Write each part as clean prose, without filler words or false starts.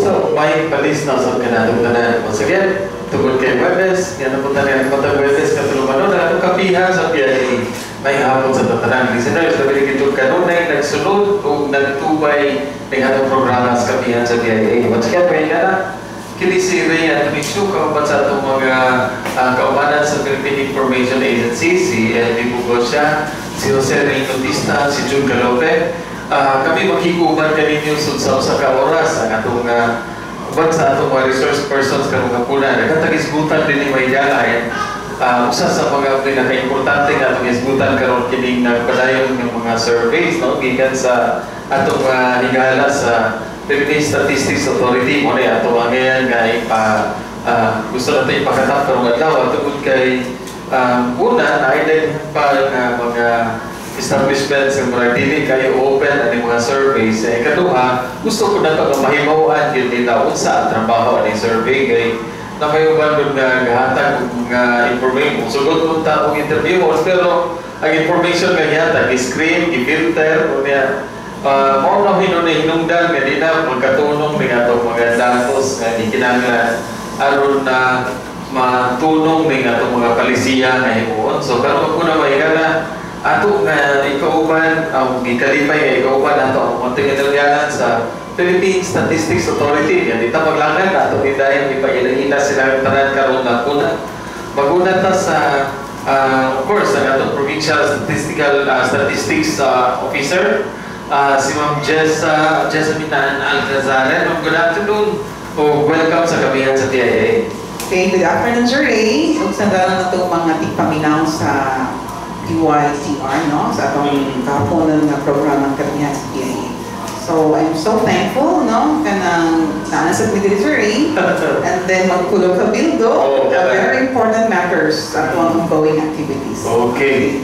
So, may palis na sa kanatong tanan. Once again, tungkol kay Webes, yan ang punta niya ng Webes, katulungan na itong Kapihan sa PSA. May hapon sa tatanan. Listeners, sabi rin ito kanunay, nagsunod o nagtubay ng atong programa sa Kapihan sa PSA. Once again, may na kinisiri at tumisyo kapapat sa itong mga kaumanan sa Philippine Information Agency, si Elvin Bugosya, si Jose Reynotista, si Jun Galope. Kami maghikuman kaninyo sa ka-oras ang atong uban sa atong mga resource persons karong kapuna. Nagkatagisgutan din ni Maygala. Usa sa mga pinaka-importante nga atong isgutan karon kining nagpadayon ng mga surveys, no? Gikan sa atong higala sa Philippine Statistics Authority mo na ato ngayon nga gusto natin ipakatap karong adlaw tungod kay una na-identify nga mga establishments ng mga dili kayo open ang mga surveys. Ikaduha, gusto ko na ito nga mahimawaan yun nila unsa ang trabaho ang survey kay na kayo ba doon nga gahatag ng information. Sugod kung taong interview mo, pero ang information nga gahatag, i-screen, i-filter, o niya mao na hinundan nga di na magkatunong ng atong mga datos nga ikinanglan aron na matunong ng atong mga palisiya nga himuon. So karon ko na mahigala ato nga ikauban ang gikalipay nga ikauban ato ang konting inalyanan sa Philippine Statistics Authority. Yan dito maglangan ato ni dahil ipaila-ila sila tanan karon na kuna. Maguna ta sa of course ang atong provincial statistics officer si Ma'am Jessamine Alcazar. Good afternoon o welcome sa Kapihan sa TIA. Okay, good afternoon, Sir Ray. Sandalan na itong mga tigpaminaw sa DYTR, no? Sa atong kahaponan na programang Kapihan sa TIA. So, I'm so thankful, no? Kanang naanasag ni Sir Ray. And then magkulog ka bildo. Very important matters sa atong ongoing activities. Okay.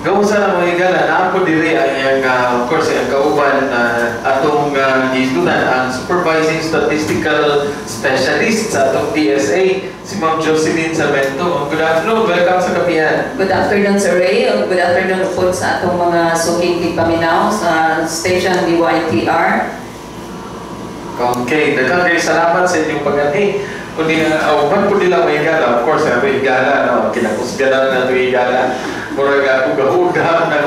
Gawin sa mga igala, naapod diri ang of course, ang kauban atong gistudan ang Supervising Statistical Specialist sa atong PSA, si Ma'am Jocelyn Sarmento. Good afternoon, welcome sa Kapihan. Good afternoon, Sir Ray. Good afternoon po sa atong mga suking paminaw sa station DYTR. Okay, daghang salamat sa inyong pag-anhi. Kundi uban po nila may igala, of course, ang igala, no? Kinakusganan na ito igala. Murag uga-uga na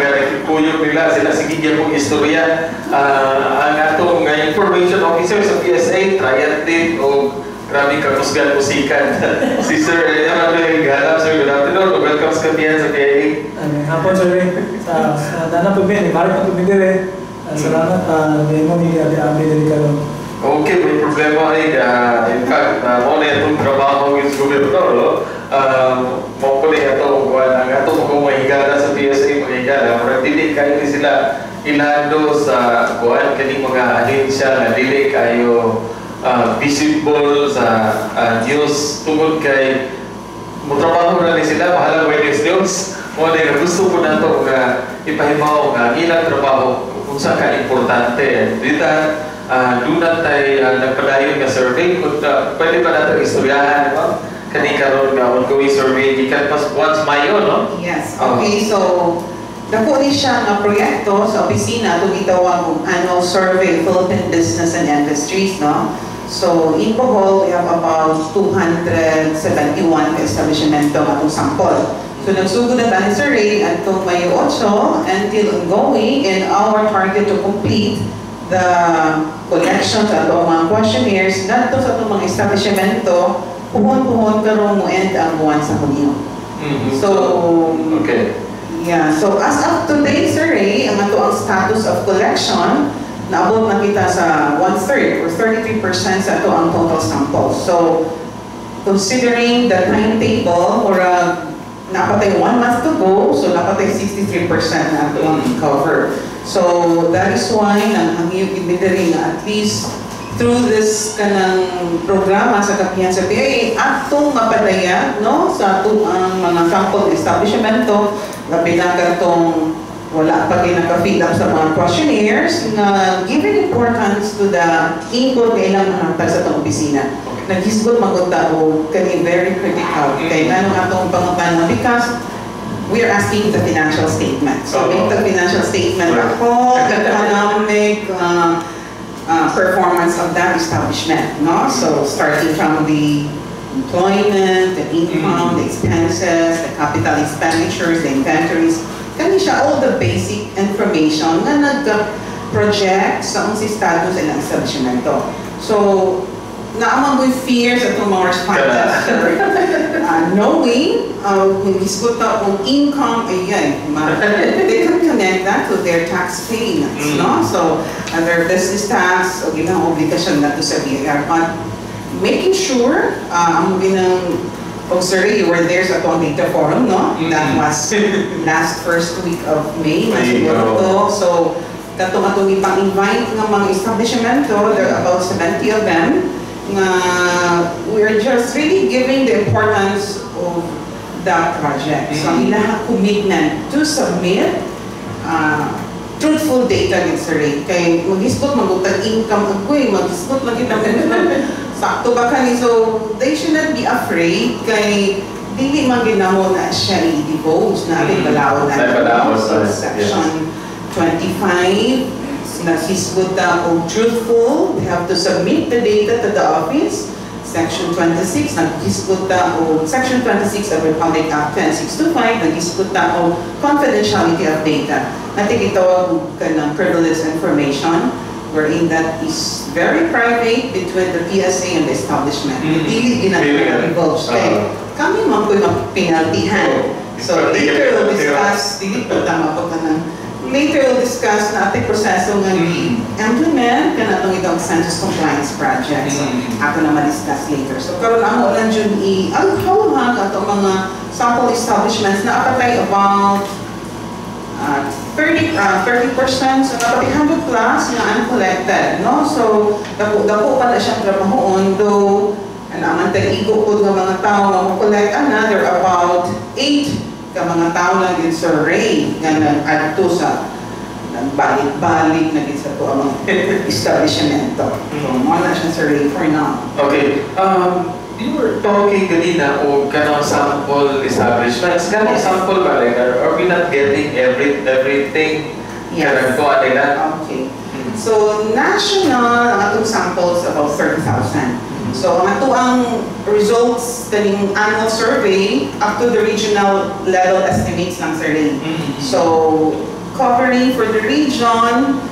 kuyog nila sila sige kong istorya ang atong information officer sa PSA triathlete o grabe kakusgan musikan si Sir Emmanuel Galap. Sir, good afternoon, welcome sa Kapihan sa PSA. Hapon, Sir Ray, sa dana pagmin, balik na pagmin dire. Salamat, hindi mo ni Abi dari karon. Okay, may problema ay in fact mo na itong trabaho ng gobyerno, mo po na itong ang atong kung mahigala sa PSA mahigala, marang dili kayo sila ilado sa kuhan kaning mga ahensya na dili kayo visible sa news tungod kay mutrabaho na sila bahala Witness News. Mo na gusto po na ito ipahimaw nga ilang trabaho kung saan ka importante. Dito dunat tayo nagpadayon nga survey kung pwede pa natin istoryahan, diba? Kani karon nga ongoing survey ikan pas once Mayo, no? Yes. Okay, so dako ni siya nga proyekto sa opisina itong itawag annual survey Philippine Business and Industries, no? So in Bohol, we have about 271 establishmento atong sample. So nagsugod na tayo sa Ray at itong Mayo 8 until ongoing, and our target to complete the collections at mga questionnaires nato sa itong mga establishmento puhon-puhon karong mo end ang buwan sa Hunyo. So, okay. Yeah, so as of today, Sir Ray, ang ato ang status of collection, naabot na kita sa 1/3 or 33% sa ato ang total sample. So, considering the timetable, or napatay 1 month to go, so napatay 63% na ato ang cover. So, that is why nanghangyo ibidiri nga at least through this kanang programa sa Kapihan sa PA, atong mapadaya, no, sa atong mga sample establishmento, labi na katong wala pa kayo naka-feed up sa mga questionnaires na giving importance to the input kailang mahatag sa itong opisina. Naghisgot magunta o kani very critical. Kaya nga atong pangutana because we are asking the financial statement. So, make the financial statement ako, economic, performance of that establishment, no? So starting from the employment, the income, the expenses, the capital expenditures, the inventories, kani siya all the basic information na nag-project sa si status ng establishmento. So, naamang with fears at mga respondents, knowing kung isgot na kung income, ayan, they can connect that to their tax payments, no? So, their business tax, o ginang obligasyon na to sa BIR, but making sure, ang ginang survey, you were there sa atong data forum, no? That was last first week of May, so, katong atong ipang-invite ng mga establishmento, there are about 70 of them, we're just really giving the importance of that project. So, ilang commitment to submit truthful data ng survey. Kaya mag-isgot, mag-utag income, mag-isgot, sakto ba ka ni? So, they should not be afraid kay dili man ginamo na siya i-divulge na ating balaod na Section 25 nasisgot o truthful, they have to submit the data to the office. Section 26, naghisgot o Section 26 of Republic Act 10625, naghisgot o confidentiality of data. Natin itawag ka ng privileged information, wherein that is very private between the PSA and the establishment. Dili ginagawa-divulge. Kami man po'y mapinaltihan. So later we'll discuss, later we'll discuss na ating proseso nga i-implement ka na itong itong census compliance project. So, ako na ma-discuss later. So, karoon ako lang dyan i-alhawag itong mga sample establishments na apatay about 30%, so napatay 100 plus na uncollected, no? So, dako pa na siyang trabahoon, though, ang tag-igo po ng mga tao na mag-collect, another about 8 ka mga tao lang din sa Ray nga nag-adto sa balik-balik na din sa ito ang establishmento. So, mga na siya sa Ray for now. Okay. You were talking kanina o kanang sample establishments. Kanang sample ba like, are we not getting everything? Yes. Kanang to nila? Okay. So, national, ang atong samples about 30,000. So, ang ito ang results ng annual survey up to the regional level estimates lang sa rin. So, covering for the region,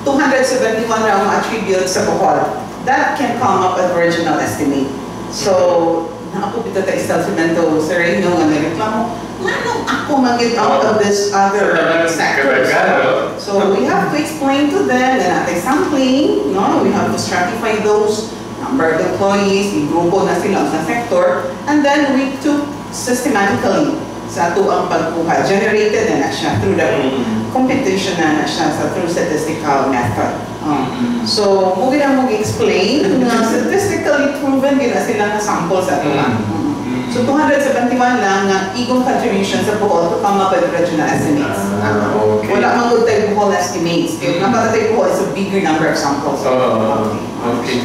271 na ang attribute sa Bohol. That can come up at regional estimate. So, nakapupito tayo establishmento sa rin yung reklamo, anong ako mag-get out of this other sector? So, we have to explain to them na natin sampling, no? We have to stratify those number of employees, i-grupo na sila sa sector, and then we took systematically sa ito ang pagkuha. Generated na siya through the competition na siya through statistical method. So, muli na mag-explain na statistically proven gina sila na sample sa ito. So, 271 lang na igong contribution sa Bohol to come up with regional estimates. Wala mang good tayo Bohol estimates. Kaya napatay Bohol is a bigger number of samples. Okay.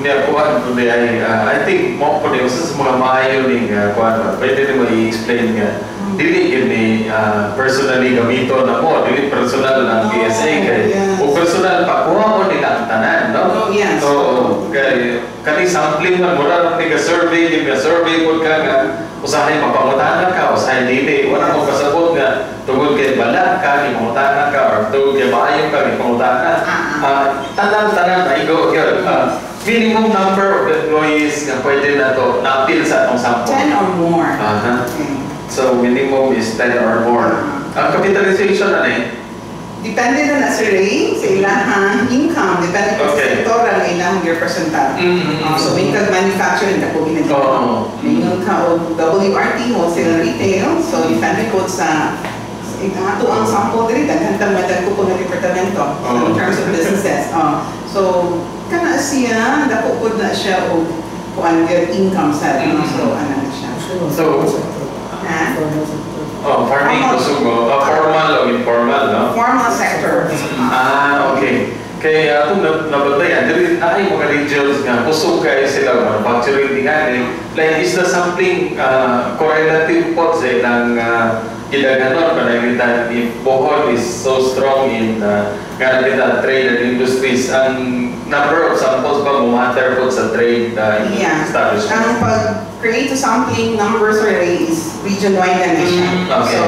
I think mo po din sa mga maayo ning kuan pwede din mo i-explain nga dili gini personally gamito na mo dili personal ng PSA kay o personal pa kuha mo nila ang tanan no so kani sampling man mura ni ka survey pud ka nga usahay mapangutanan ka usahay dili wala mo kasabot nga tungod kay balat ka ni mangutanan ka or tungod kay maayo ka ni mangutanan tanan maigo gyud minimum number of employees na pwede na to na-appeal sa atong sample? 10 or more. So, minimum is 10 or more. Ang capitalization ano eh? Depende na sa rate, sa ilang income, depende sa sektor ang ilang year percentage. So, may kag-manufacturing na po ginagawa. May ka o WRT, wholesale retail. So, depende po sa ito ang sample dito, daghang madag ko po ng departamento in terms of businesses. So, kana siya, dako po na siya o kung ano income sa so ano na siya. So, farming formal o informal, no? Formal sector. Okay. Kaya atong nabatayan, dili na ay mga regions nga kusog kayo sila manufacturing tingali. Like, is the sampling correlative po sa ilang gidaganon pa if Bohol is so strong in trade and industries, ang number of samples ba matter po sa trade Yeah. establishment? Ang pag-create sa sampling number survey is region-wide na siya. Okay. So,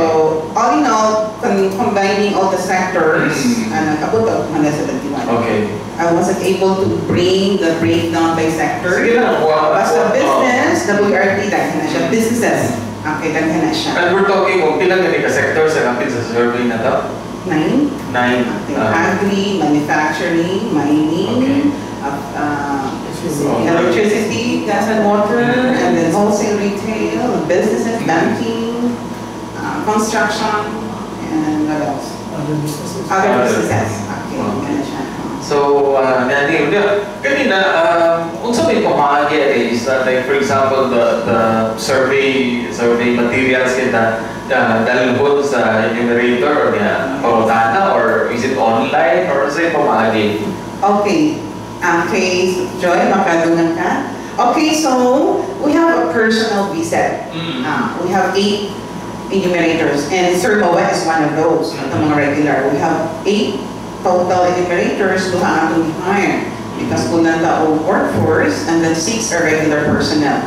all in all, combining all the sectors, nakabot ako 171. Okay. I wasn't able to bring the breakdown by sector. Sige lang. Basta business, WRT, dahil na siya. Businesses, okay, dahil na siya. And we're talking kung pilang ganit ka sector sa kapit sa survey na to? 9. 9. Okay. Agri, manufacturing, mining, electricity, gas and water, and then wholesale retail, businesses, banking, construction, and what else? Other businesses. Other businesses. Okay, ganun siya. So, nani, kanina, unsa may pamahagi is that, like, for example, the survey materials kita dalubon sa enumerator or niya pangutana, or is it online, or sa pamahagi? Okay. Okay, Joy, makadungan ka. Okay, so we have a personal VSET. We have 8 enumerators, and Sir Moa is one of those, the mga regular. We have 8 total enumerators to ang atong hire because kulang taong workforce, and then 6 are regular personnel.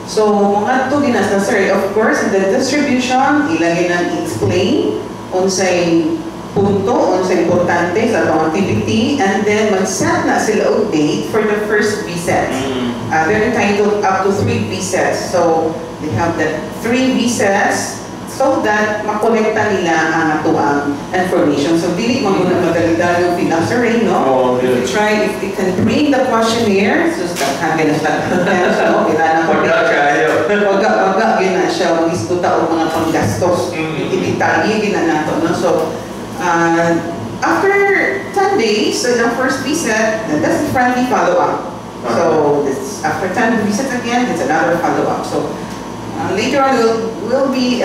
So, mga ito ginasasari, of course, in the distribution, ilagay na i-explain unsay punto, unsay importante sa atong activity, and then mag-set na sila og date for the first VSET. They're entitled up to 3 VSETs. So, they have the 3 VSETs so that makolekta nila ang atuang information. So, dili mo muna madali-dali yung fill-up survey, no? Oh, yeah. Try if they can bring the questionnaire, so kailangan na Waga, yun na siya, mag-iskuta o mga panggastos. Itidetalye, yun na nato, no? So, after 10 days, so the first visit, that's the friendly follow-up. So, after 10 visits again, it's another follow-up. So, later on, we'll be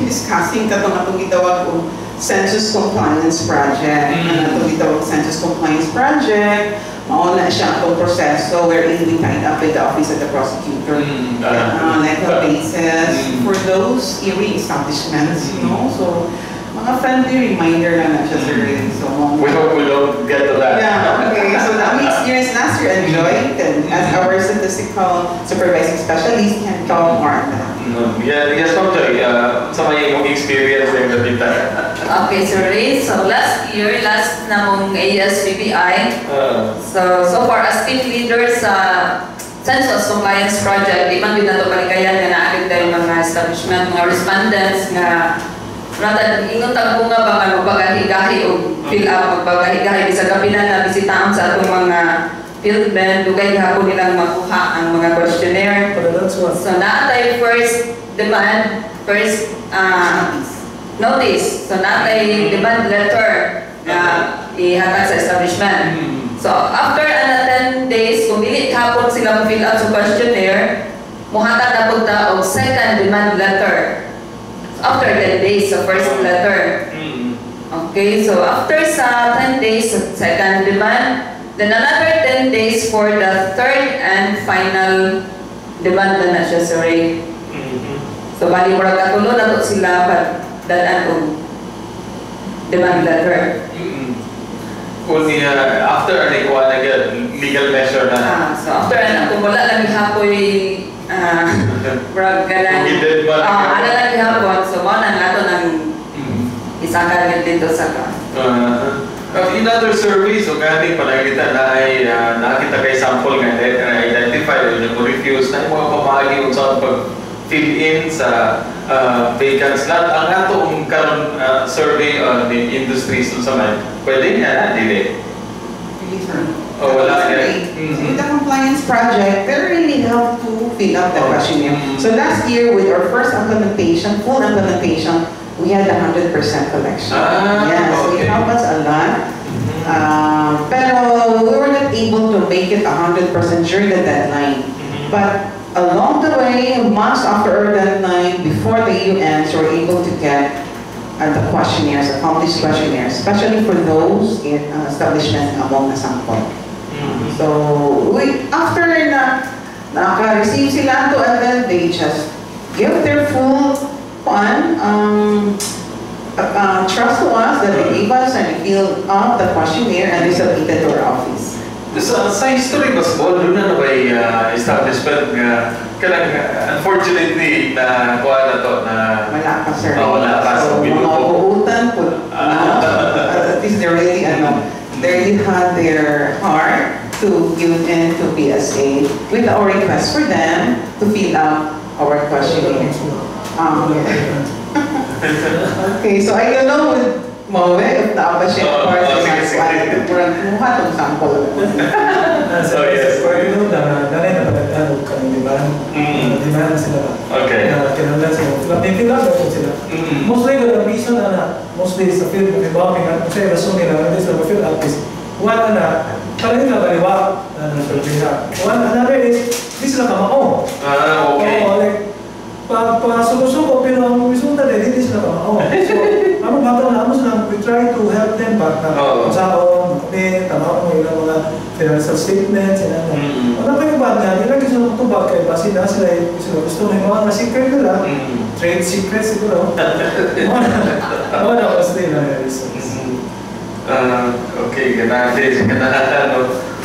discussing katong gitawag kong census compliance project. Atong gitawag census compliance project, mauna siya atong proseso wherein we tied up with the office of the prosecutor on a basis for those eerie establishments, you know. So, mga friendly reminder na siya, sir. So, we hope we don't get to that. yeah, okay. So now we experienced last year, enjoyed, and as our statistical supervising specialist can talk more on that. Yes, Ma'am Joy, sa may mong experience ng Gabita. Okay, so Ray, so last namong ASPPI, so far as team leader sa Census Compliance Project, di man din nato kalikayan nga naagad tayo mga establishment, mga respondents nga ingon tag nga ba nga magpagahigahi o fill up, magpagahigahi sa Kapihan na bisitaon sa atong mga field men, dugay hapon nilang makuha ang mga questionnaire. So naatay first demand, first notice. So naatay demand letter na ihatag sa establishment. So after 10 days, kung dili hapon sila fill up sa questionnaire, muhatag na punta og second demand letter. After 10 days, sa first letter. Okay, so after sa 10 days, second demand, then another 10 days for the third and final demand na siya, sorry. So bali murag katulo na to sila pagdadaan og demand letter. Kung after ikuha na legal measure na. So after kung wala lang ihapoy murag ganang ano lang ihapon, so mo nang nato ng isakal dito sa ka. In other surveys, so galing panagita na ay nakita kay sample nga na-identify o na-refuse na yung mga pamahagi o sa pag-fill-in sa vacant slot. Ang atong karon survey on the industries sa man, pwede nga na, dili? Oh, wala yan. With the compliance project, they really help to fill up the questionnaire. So last year, with our first implementation, full implementation, we had 100% collection. Yes, okay. it helped us a lot. Pero we were not able to make it 100% during the deadline. But along the way, months after our deadline, before the year ends, we were able to get the questionnaires, accomplished questionnaires, especially for those in establishments among the sample. So after naka-receive sila to, and then they just give their full trust to us that they gave us and they filled out the questionnaire and they submitted to our office. Sa history basketball, doon na may establishment nga kanang unfortunately na kuha na to na wala pa, sir. wala pa. So, mga uutan po, at least they really had their heart to give in to PSA with our request for them to fill out our questionnaire. Okay, so I don't know with Mawe, if naapa siya part sa mga kurang kumuha itong sample. So yes, for you know, nanay na pagkakano kami, di ba? Di ba na sila ba? Okay. Kailangan sila. Tinitilag ako sila. Mostly, the reason mostly sa field, kasi rason nila, hindi sila field artist. One kanina baliwa na survey. One another is, di sila kamao. Okay. Like, pa-suko-suko, pero ang resulta din, hindi sila kamao. So, ano batang na, we try to help them back na saan, tama mo yung mga financial statements, and ano. Wala kayo ba nga, nilagay sila matubag kayo, kasi na sila gusto mo yung mga secret nila, trade secrets siguro. Wala ko sila na reasons. Okay, ganahan.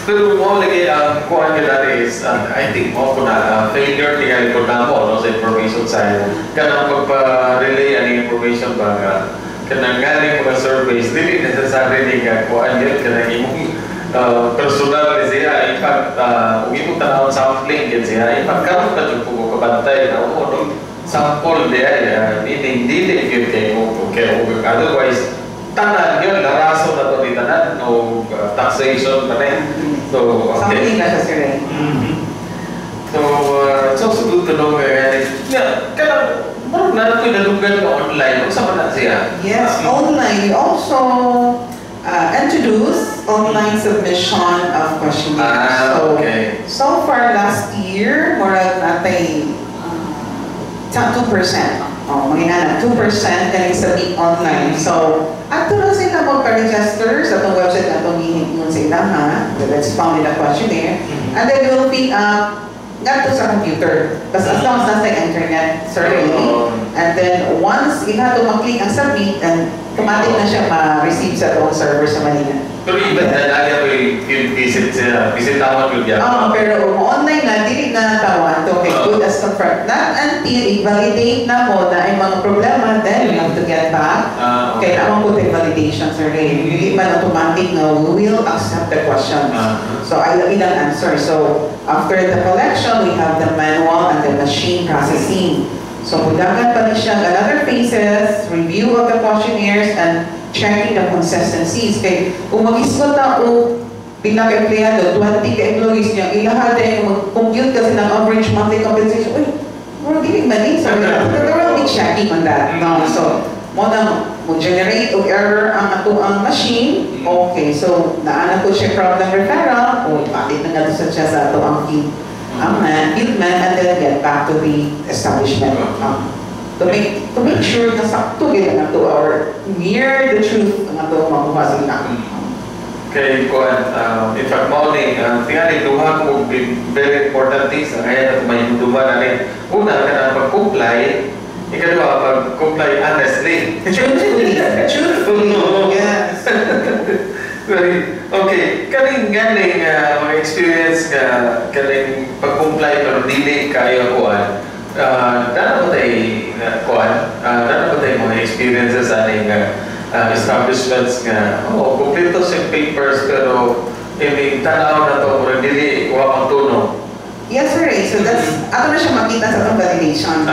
Pero mo lagi ang kuha nila is, I think mo po na failure tingali po na mo sa information side. Kanang pagpa-relay ang information ba kanang galing mga surveys, dili necessary ni ka kuha yun kanang imong personal ni siya. In fact, kung imong tanawang sampling yan siya, in fact, karoon na dyan po kabantay na sample diya, meaning dili yun kayo okay. Otherwise, tanan yun, laraso na ito di tanan, no taxation pa rin. So, okay. Something na siya, sir. So, it's also good to know kanang parang na ito nalugan ka online, kung saan na siya? Yes, online. We also introduce online submission of questionnaires. Okay. So far last year, murag natay 2%. Mga 2% kaning submit online. So, ato na sila magpa-register sa itong website na itong hihingin sa ilang that's found in the questionnaire. And then we'll be not to sa computer. Because as long as nasa internet survey. And then once iha to mag-click ang submit, and automatic na siya ma-receive sa itong server sa Manila. Pero even na lagi ako yung visit tawag yun yan. Pero online na, dili na tawag. Okay, good as confirmed. Not until i-validate na mo na ay mga problema, then we have to get back. Okay, naman po tayo validation survey. Hindi man automatic na we will accept the questions. So, I ilang answer. So, after the collection, we have the manual and the machine processing. So, budagan pa rin siya another phases, review of the questionnaires, and checking the consistencies. Kaya kung mag-isgot na o pinaka-empleyado, 20 ka-employees niya, ilahat na yung mag-compute kasi ng average monthly compensation. Uy, we're giving money. So, there will be checking on that. No? So, mo-generate o error ang ato ang machine. Okay, so, naana ko siya from the referral. O, palit na nga siya sa ato ang field man, and then get back to the establishment. To make sure na sakto gila na to or near the truth na to makuha sila. Okay, Kuan, in fact, morning, tingali duha ko very important things ang kaya na tumayuduman na rin. Una, ka na pag-comply, ikalawa, pag-comply honestly. Truthfully. Yes. Okay, kaning galing mga experience ka, kaning pag-comply pero dili kayo kuan. Dana ba tayo mga experiences aning establishments nga, kompleto sa papers pero tanaw na to pero dili kuha ang tuno. Yes, sir. So that's, ato na siya makita sa itong validation.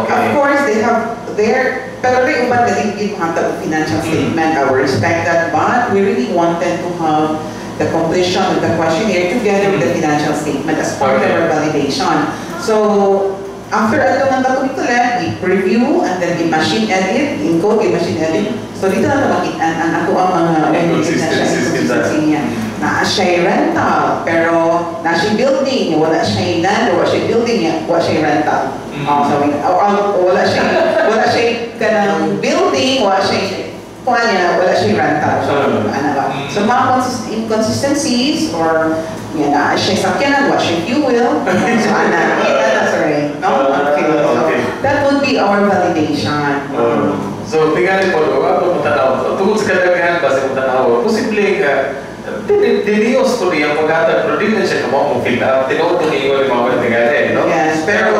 Okay. Of course, they have their, pero rin uban na din yung mga financial statement, I will respect that, but we really wanted to have the completion of the questionnaire together with the financial statement as part of our validation. So, after ito ng batong collect, we preview and then we machine edit, encode, we machine edit. So, dito na makita ang ako ang mga inconsistency niya. Na siya rental, pero na siya building, wala siya land, wala siya building, wala siya rental. Wala siya kanang building, wala siya rental. So, mga inconsistencies or siya sakyanan, wala siya fuel. So, sorry. No? Okay. That would be our validation. So, tingnan po, tungkol sa kadagahan ba sa tanaw, posibleng Dinios ko niya pagkatag, pero di na siya kamang fill up. Tinood ko niyo yung mga tingala no? Yes, pero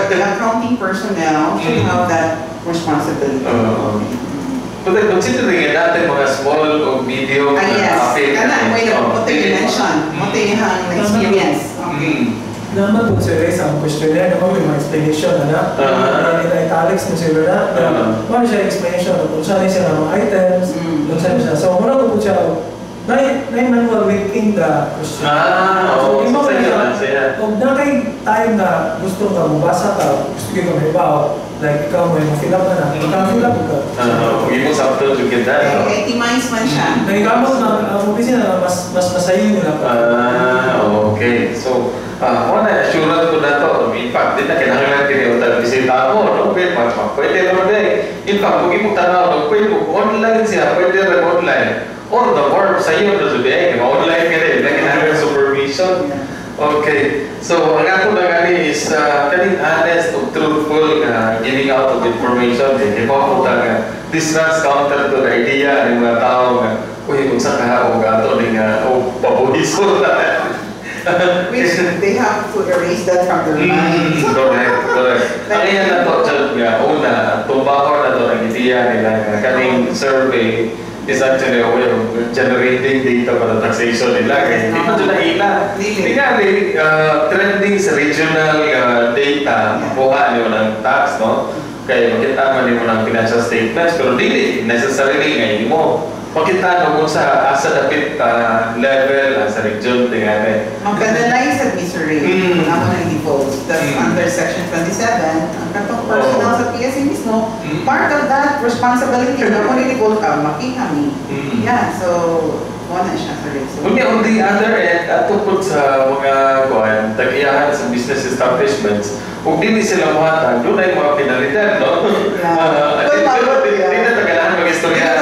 the accounting personnel should have that responsibility. But considering natin mga small o medium yes. Kana, may what you mention, what you have experience. Okay. Naman po sila isang questionnaire, naman may mga explanation na italics mo sila na ano siya explanation kung saan siya mga items, kung saan siya. So, muna ko po siya, na-manual within the question. So, yung mga siya, kung na kay time na gusto ka, mabasa ka, gusto ka may bawa, like ikaw may fill up na fill up ka. Hindi mo sabto to get that. 80 miles man siya. Nagkamot na, ang opisina mas masayin nila. Okay. So, assurance ko na to. In fact, di na kinahanglan kiniyotag bisita mo, no? Pwede naman eh. In fact, kung imong tanaw, pwede mo online siya, pwede rin online. Or the more sa iyo na sabi, online ka rin, na kinahanglan supervision. Okay. So, ang ako na gani is kaning honest o truthful giving out of information. Di ba po this runs counter to the idea ng mga tao nga, uy, kung saan ka o gato o pabuhiso na. Which they have to erase that from their mind. Correct. Ang iyan na to, nga, una, tumbakor na to ng idea nila nga, kaning survey is actually a way of generating data para taxation nila. Hindi pa ito na ila. Hindi nga, trending sa regional data, kuha niyo ng tax, no? Kaya makita man mo ng financial statements, pero hindi necessarily ngayon mo. Makita mo sa asa dapit level, sa region, tingnan eh. Magkadalay sa Mr. Ray, ako na defaults. That's under Section 27. Ang katong personal sa PSA mismo, part of that responsibility na kung ni-default ka, makikami. Yeah, so, wala siya sa Ray. On the other end, tungkol sa mga tag-iyahan sa business establishments, kung hindi sila mahatag, doon ay mga pinalitan, no? Hindi na tagalahan mag-istorya.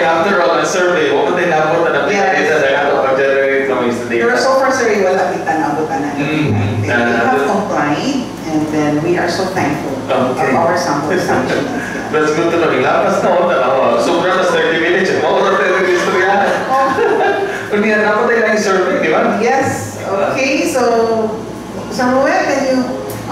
After all, ang survey, huwag tayo nabot na pinalitan na ito pag-generate ng mga data. Pero so far, sir, wala kita nabot na They have complied, and then we are so thankful of our sample sanctions. That's good to know. Lapas na ako na sobrang na 30 minutes. Maura tayo nag-istorya. Kung hindi na tayo lang yung survey, di ba? Yes. Okay, so Samuel, can you...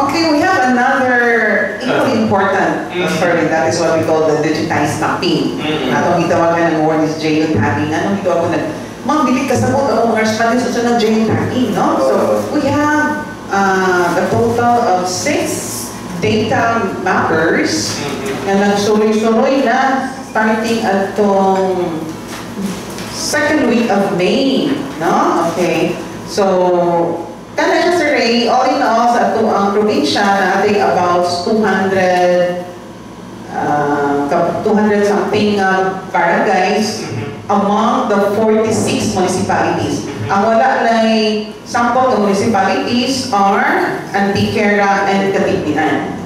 Okay, we have another equally important survey. That is what we call the digitized mapping. Atong gitawagan ng word is Geo-tagging. Anong gitawagan na, mabilit ka sa mo, mga respondents sa ng Geo-tagging, no? So, we have a total of 6 data mappers na nagsuloy-suloy na starting at itong second week of May, no? Okay, so kana siya, Sir Ray, all in all sa ito ang probinsya natin about 200 something barangays among the 46 municipalities. Ang wala na sample ng municipalities are Antiquera and Kapihan.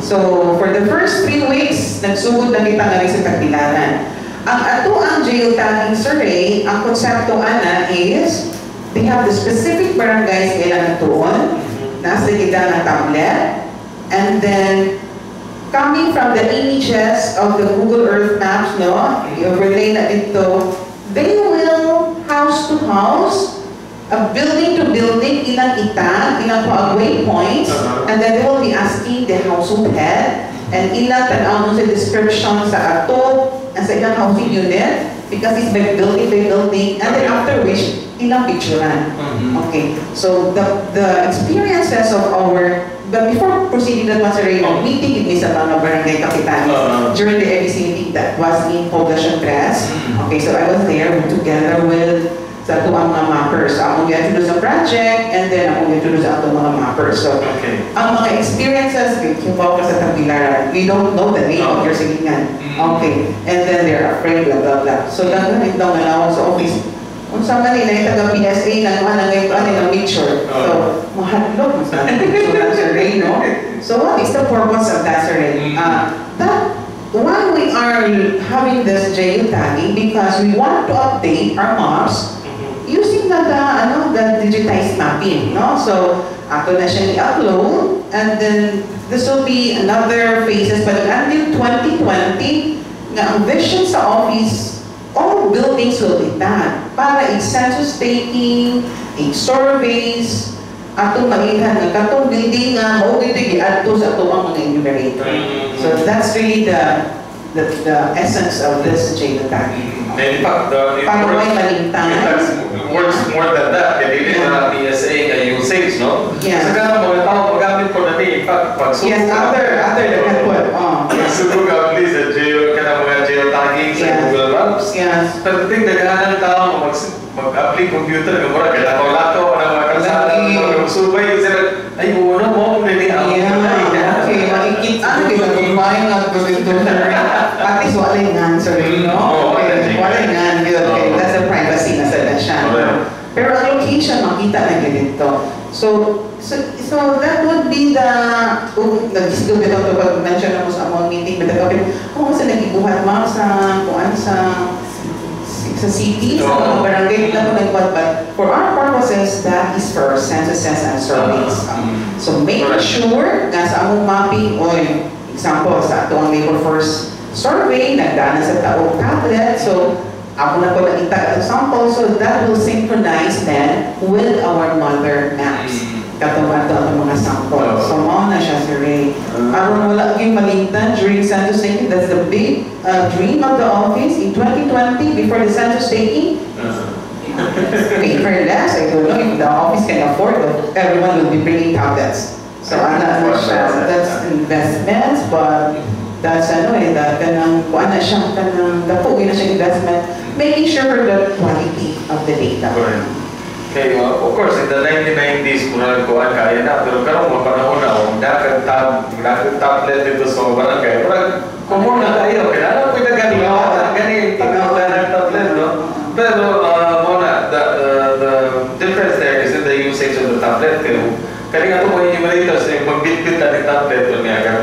So, for the first 3 weeks, nagsugod na kita nga rin sa Tagbilaran. Ang ato ang geo-tagging survey, ang konsepto ana is they have the specific barangays kailan natuon, nasa kita ng tablet, and then coming from the images of the Google Earth Maps, no, i-overlay na dito, they will house to house, building to building, ilang itag, ilang paagway points, and then they will be asking the household head, and ilang tanaw sa description sa ato, and sa ilang housing unit, because it's by building, and then after which, ilang picturean. Okay, so the experiences of our, but before proceeding that was already meeting with sa mga barangay kapitanes during the ABC meeting that was in Poblacion Press. Okay, so I was there together with sa tuwang mga mappers. Ako i-introduce sa project, and then ako i-introduce sa atong mga mappers. So, ang mga experiences, kibaw ka sa Tagbilaran, we don't know the name of your silingan. Okay, and then they're afraid, blah, blah, blah. So, ganun itong nalaw sa office. Kung saan man nila taga PSA na naman ang ngayon ng picture. So, mahadlok mo sa survey, no? So, what is the purpose of that survey? Why we are having this geo-tagging, because we want to update our maps using the digitized mapping, no? So, ato na siya i-upload, and then this will be another phases, but until 2020, nga ang vision sa office all buildings will be tagged para census taking, surveys, atong malihan nga katong building nga mao gyud giadto sa atong mga enumerator. So that's really the essence of this Geo-tagging. In fact, it works more than that. Hindi na PSA nga usage, no? Yeah. Sa ganang mga tao magamit ko na in fact pagsugod. Yes, other that can put. Pagsugod ka please sa mga Geo-tagging sa Google Maps. Yes. Pero ting daghanan tao mag-apply computer nga mura kaya lakaw-lakaw ang mga kalsada mag-subay sila ay uno mo pwede ako. Okay, makikita kita kumain nga at least wala yung answer, no? Okay, wala yung answer. Okay, that's the privacy na sa siya. Pero ang location, makita na ganito. So that would be the, kung nag-discover ito pag-mention na mo sa among meeting, kung sa nagibuhat mo sa city, sa mga barangay na po nagbuhat, but for our purposes, that is for censuses and surveys. So make sure na sa among mapping, example, sa ito ang labor force survey, nagdana sa taong tablet, so ako na po nakita ang sample, so that will synchronize then with our mother maps. Katawad ito ang mga sample. So mo na siya, Sir Ray. Aron wala yung maligtan during census taking, that's the big dream of the office in 2020 before the census taking. Pay for less, I don't know if the office can afford it, everyone will be bringing tablets. So I'm not sure, that's investments, but that's that kanang dapugin na siya investment, making sure the quality of the data. Okay, of course, in the 1990s, kuhan kaya na, pero karong mga panahon na, tablet dito sa barangay, kumuna kayo, kaya ko ganin tablet, no? Pero, the difference there is in the usage of the tablet, kaya nga ito mga enumerators, magbitbit na ng tablet,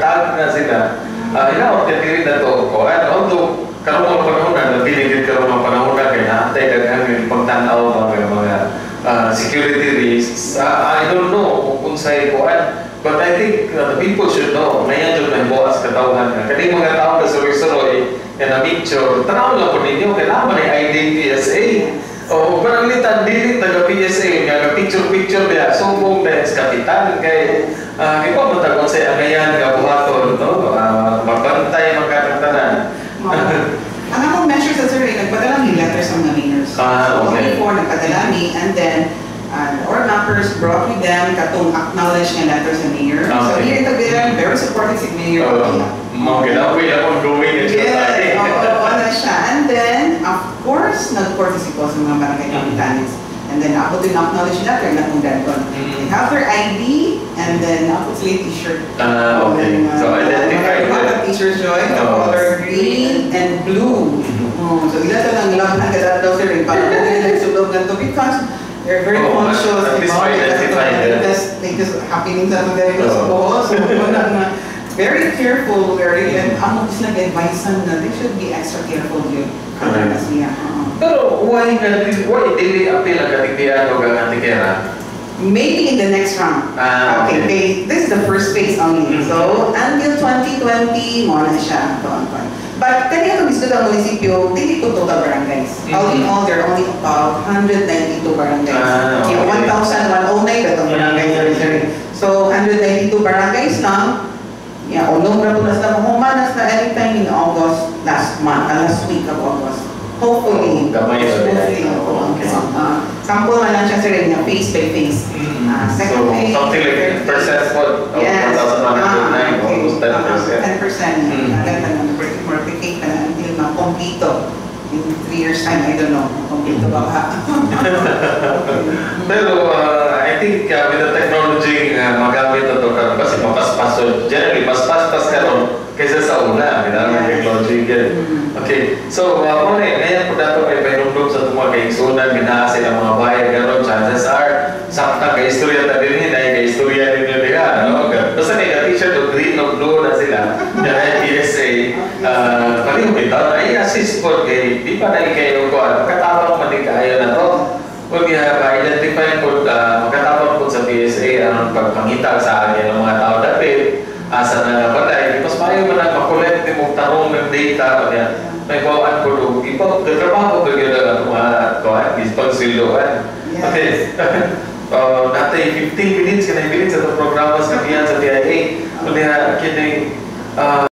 tag na sila, ina-optimize na ito, although, karong mga panahon na, nabiligid karong mga panahon na, kaya naantay daghang yung pagtanaw mga security risks. I don't know kung sa'yo kuhan, but I think the people should know. Ngayon yung nagbukas katawhan na. Kaya mga tao na suroy-suroy, na picture, tanaw lang po ninyo, kailangan na ID PSA. O pananglitan, dilit taga-PSA, nga picture-picture niya, sumbong na sa kapitan, kaya di ba matagong sa angayan, kabuhaton, magbantay, magkakatanan. Ang akong measures sa survey, nagpadala ng letters ng mga mayors. Okay. Before, nagpadala ni, and then, our mappers brought with them katong acknowledge ng letters ng mayor. So here in Tagbilaran, very supportive si Mayor. Okay, now we have ongoing Yes, na siya. And then, of course, nag-courtesy po sa mga barangay kapitanes. And then, ako din acknowledge letter na kung gano'n. They have their ID, and then ako sila t-shirt. Okay. So, identify the t-shirt joy, the color green and blue. So, ila sa lang lang ang kadat daw sir, parang hindi nagsulog na to because they're very conscious at least about latest happening sa mga sa Bohol. So, very careful, and amo is nag-advise na they should be extra careful yun. Pero why dili appeal ang katigdian o ang antikera? Maybe in the next round. Okay. This is the first phase only. So, until 2020, mo na siya. But, kanya itong gusto ng munisipyo, dili po total barangays. All in all, there are only about 192 barangays. 1,109 katong barangays. So, 192 barangays lang. Unong rapunas na mahumanas na anytime in August, last week of August. Hopefully, sample na lang siya sa rin, face by face. Second phase, something like percent what? Yes. 1,109, almost 10%. 10%. Multiplicate na until ma-complito. In 3 years time, I don't know, complito ba ka? Pero I think with the technology magamit na ito kasi mapaspas. So generally, mas paspas ka ron kaysa sa una. Ginamit technology yan. Okay. So, ngayon po dato may painumdum sa mga kaigsunan, ginaasin ang mga bayan, gano'n, chances are, sakta ka-istorya na din, ka-istorya din nyo diha. Basta may t-shirt o green o blue na sila, na PSA, paliw bitaw na i-assist po kay, di pa na ikayo ko, makatapang manikayo na to. Huwag i-identify po, makatapang po sa PSA, anong pagpangita sa akin ng mga tao dapit, asa na nabalay, mas mayo mo na makulit, di mong tarong ng data, may bawaan ko doon, po, katrabaho ko yun na mga kuhan, pagsildoan. Okay. Natay 15 minutes, kanay minutes sa itong programa sa Kapihan sa TIA. Kundi na,